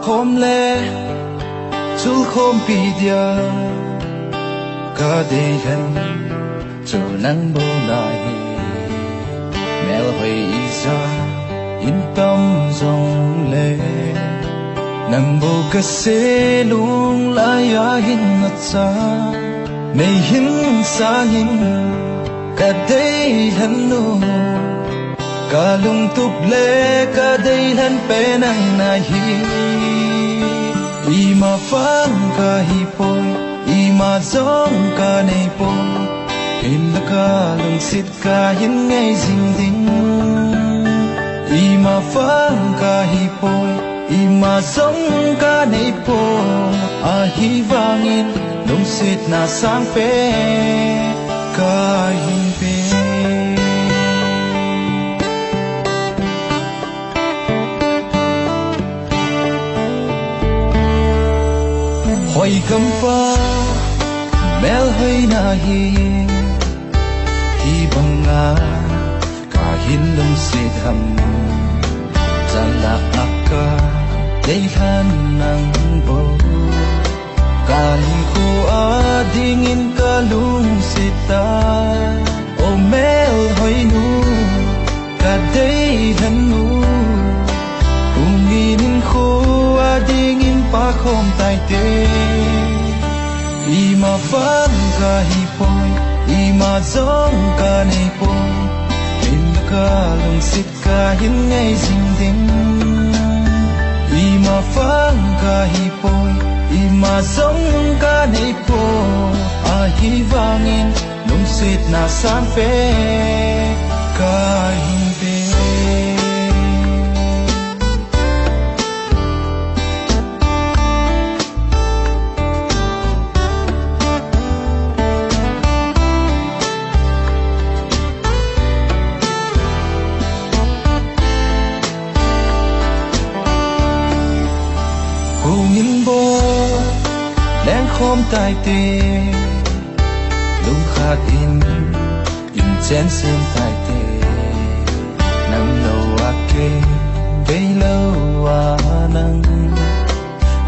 khom le chul khom pi dia ka de han cho nang bo lai mel hoi isa in tâm dòng lệ nang bo ka se lung la ya hin na cha mei hin sa hin ka de han no ka lung tup le ka de han pe nang na hi ima phang ka hi poi ima zong ka nei poi in la ka lung sit ka hin ngai jing ding ima phang ka hi poi ima zong ka nei poi a hi wangin lung sit na sang pe ka hin pe hoi kam pa mel hoi na hi banga ka hin lung sit ham zala akka dei han nang bo ka li ko ading in ka lung sita o mel hoi nu ka dei han nu kung in ko ading in pa khom tai te ima fan ka hi poi ima zong ka nei poi in ka lung sit ka hin ngai jing ding ima fan ka hi poi ima zong ka nei poi a hi wangin lung sit na sang pe ka hin pe in bo leng khom tai te lung khat in chen sim tai te nang lo a ke dei lo a nang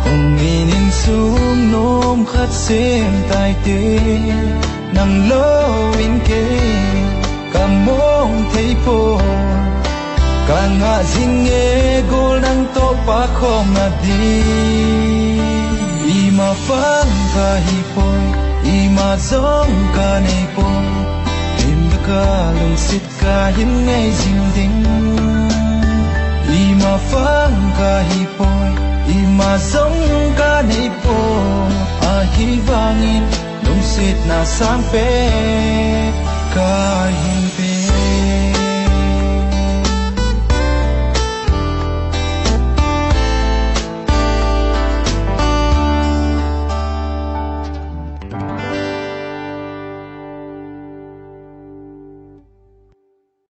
hong in sum nom khat sim tai te nang lo in ke kam mong thei po ka nga jing e gol nang to pa khom na di ima phang ka hi poi ima zong ka nei poi in ka lung sit ka hin ngai jing ding ima phang ka hi poi ima zong ka nei poi a hi wangin lung sit na sang pe ka hin